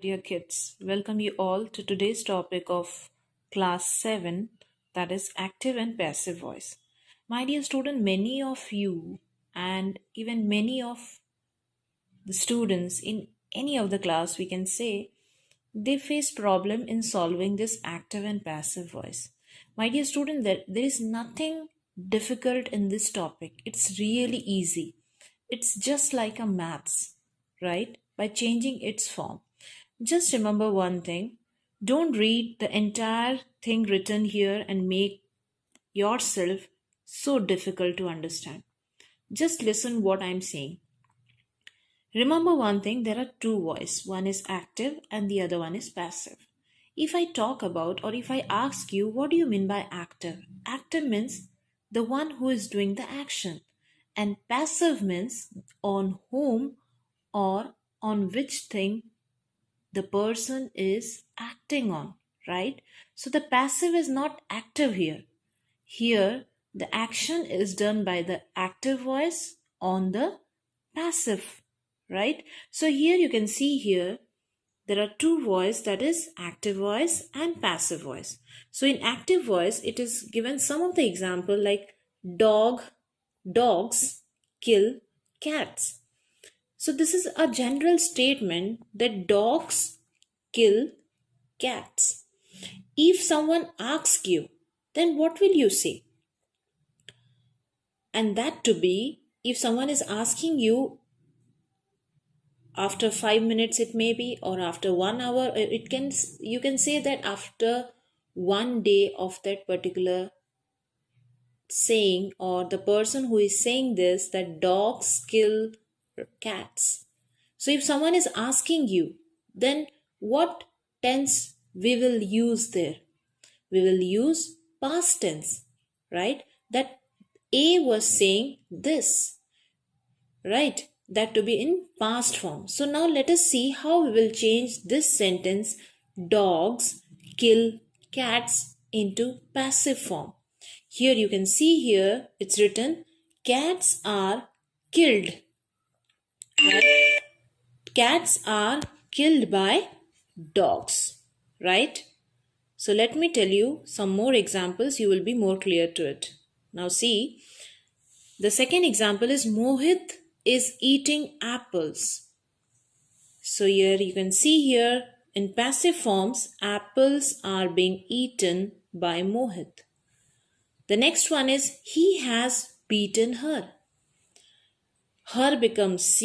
Dear kids, welcome you all to today's topic of class 7, that is active and passive voice. My dear student, many of you and even many of the students in any of the class, we can say, they face problem in solving this active and passive voice. My dear student, there is nothing difficult in this topic. It's really easy. It's just like a maths, right? By changing its form. Just remember one thing. Don't read the entire thing written here and make yourself so difficult to understand. Just listen what I'm saying. Remember one thing, there are two voices. One is active and the other one is passive. If I talk about or if I ask you, what do you mean by active? Active means the one who is doing the action. And passive means on whom or on which thing the person is acting on, right? So the passive is not active here. Here, the action is done by the active voice on the passive, right? So here you can see here, there are two voice, that is active voice and passive voice. So in active voice, it is given some of the example like dogs kill cats. So this is a general statement that dogs kill cats. If someone asks you, then what will you say? And that to be, if someone is asking you after 5 minutes it may be, or after 1 hour, you can say that after 1 day of that particular saying, or the person who is saying this, that dogs kill cats. So if someone is asking you, then what tense we will use there? We will use past tense, right? That A was saying this, right? That to be in past form. So now let us see how we will change this sentence, dogs kill cats, into passive form. Here you can see here it's written cats are killed, right? Cats are killed by dogs, right? So let me tell you some more examples, you will be more clear to it. Now see, the second example is Mohit is eating apples. So here you can see here in passive forms, apples are being eaten by Mohit. The next one is he has beaten her. Her becomes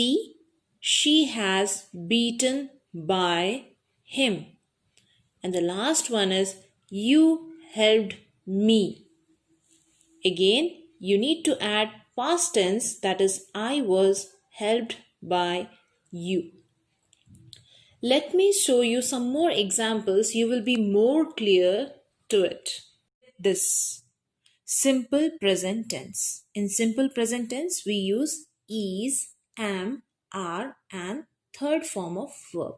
she has beaten by him. And the last one is you helped me. Again, you need to add past tense, that is I was helped by you. Let me show you some more examples, you will be more clear to it. This simple present tense. In simple present tense, we use is, am, are and third form of verb.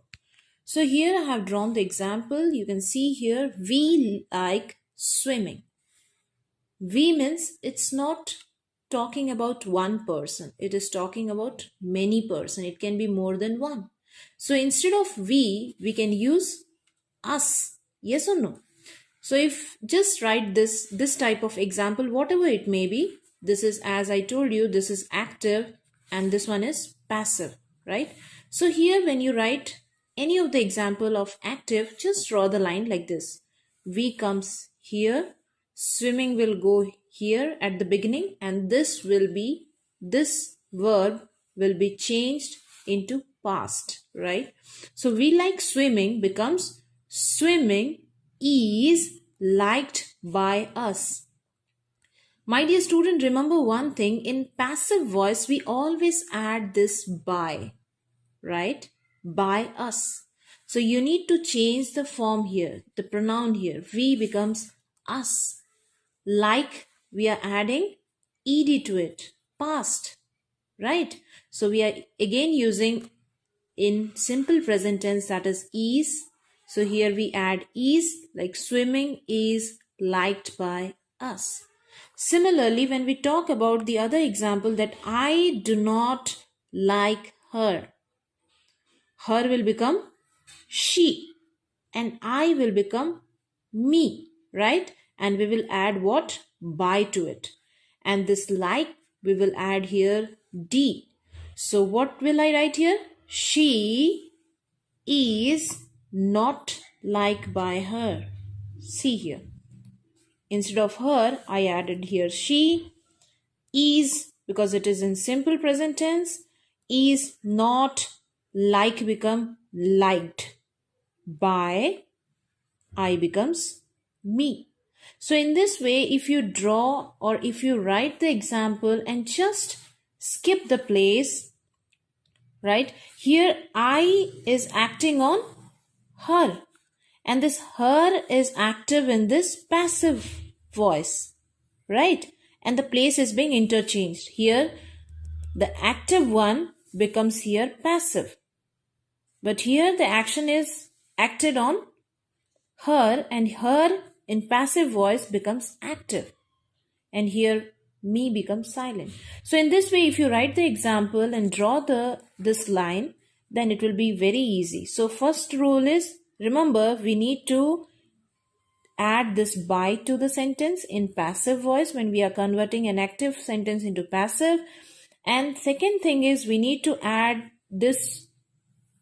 So here I have drawn the example. You can see here, we like swimming. We means it's not talking about one person. It is talking about many person. It can be more than one. So instead of we can use us. Yes or no? So if just write this type of example, whatever it may be, this is, as I told you, this is active and this one is passive, right? So here when you write any of the example of active, just draw the line like this. We comes here, swimming will go here at the beginning, and this verb will be changed into past, right? So we like swimming becomes swimming is liked by us. My dear student, remember one thing, in passive voice we always add this by, right? By us. So you need to change the form here, the pronoun here. We becomes us. Like, we are adding ed to it, past, right? So we are again using in simple present tense, that is. So here we add is, like swimming is liked by us. Similarly, when we talk about the other example, that I do not like her, her will become she, and I will become me, right? And we will add what? By to it. And this like, we will add here D. So what will I write here? She is not like by her. See here. Instead of her, I added here she. Is, because it is in simple present tense. Is not like become liked. By, I becomes me. So in this way, if you draw or if you write the example and just skip the place, right? Here I is acting on her, and this her is active in this passive voice, right? And the place is being interchanged. Here the active one becomes here passive, but here the action is acted on her, and her in passive voice becomes active, and here me becomes silent. So in this way, if you write the example and draw this line, then it will be very easy. So first rule is, remember, we need to add this by to the sentence in passive voice when we are converting an active sentence into passive. And second thing is, we need to add this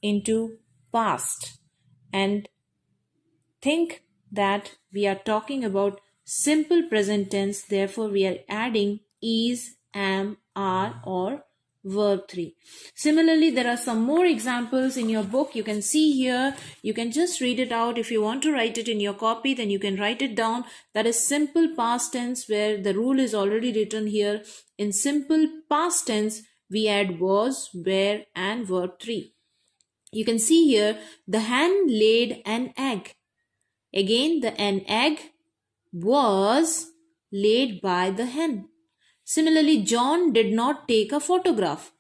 into past, and think that we are talking about simple present tense. Therefore, we are adding is, am, are, or verb 3. Similarly, there are some more examples in your book. You can see here. You can just read it out. If you want to write it in your copy, then you can write it down. That is simple past tense, where the rule is already written here. In simple past tense, we add was, were, and verb 3. You can see here, the hen laid an egg. Again, an egg was laid by the hen. Similarly, John did not take a photograph.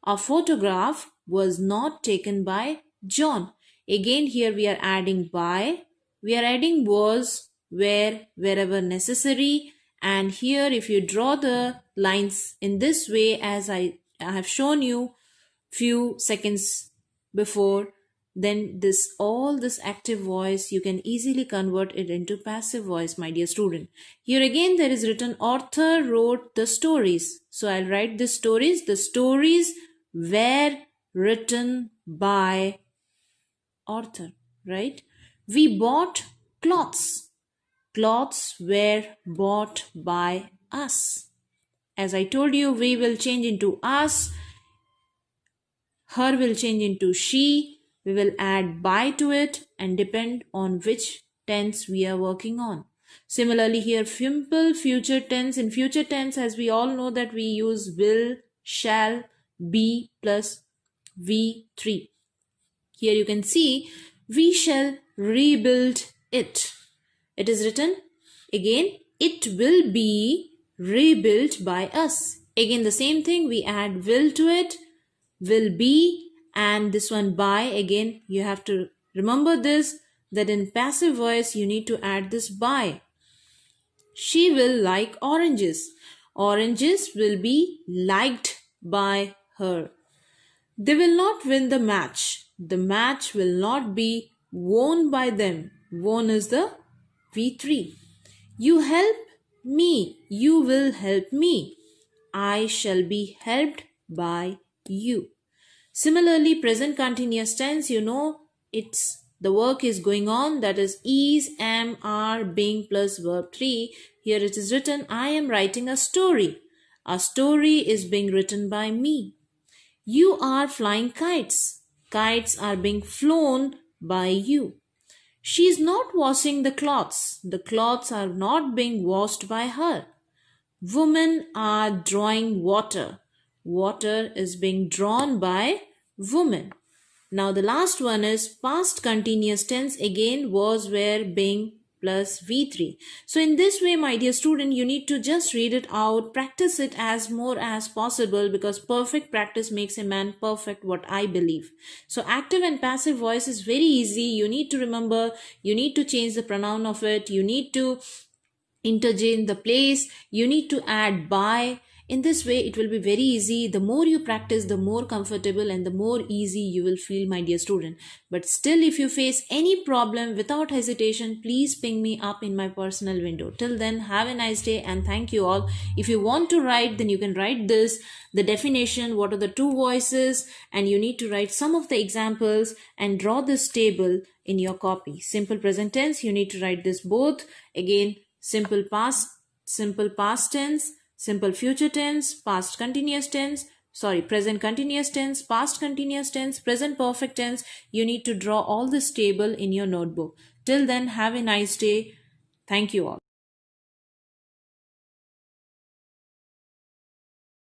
A photograph was not taken by John. Again, here we are adding by. We are adding was, where, wherever necessary. And here, if you draw the lines in this way, as I have shown you few seconds before, then all this active voice, you can easily convert it into passive voice, my dear student. Here again, there is written, author wrote the stories. So I'll write the stories. The stories were written by author, right? We bought clothes. Clothes were bought by us. As I told you, we will change into us. Her will change into she. We will add by to it and depend on which tense we are working on. Similarly, here simple future tense. In future tense, as we all know, that we use will, shall, be plus V3. Here you can see, we shall rebuild it. It is written again, it will be rebuilt by us. Again, the same thing, we add will to it, will be, and this one by. Again, you have to remember this, that in passive voice you need to add this by. She will like oranges. Oranges will be liked by her. They will not win the match. The match will not be won by them. Won is the V3. You help me. You will help me. I shall be helped by you. Similarly, present continuous tense, you know, the work is going on. That is, am, are, being plus verb 3. Here it is written, I am writing a story. A story is being written by me. You are flying kites. Kites are being flown by you. She is not washing the clothes. The clothes are not being washed by her. Women are drawing water. Water is being drawn by woman. Now the last one is past continuous tense. Again, was, were, being plus V3. So in this way, my dear student, you need to just read it out, practice it as more as possible, because perfect practice makes a man perfect, what I believe. So active and passive voice is very easy. You need to remember, you need to change the pronoun of it, you need to interchange the place, you need to add by. In this way, it will be very easy. The more you practice, the more comfortable and the more easy you will feel, my dear student. But still, if you face any problem, without hesitation, please ping me up in my personal window. Till then, have a nice day and thank you all. If you want to write, then you can write this, the definition, what are the two voices, and you need to write some of the examples and draw this table in your copy. Simple present tense, you need to write this both. Again, simple past tense, simple future tense, present continuous tense, past continuous tense, present perfect tense. You need to draw all this table in your notebook. Till then, have a nice day. Thank you all.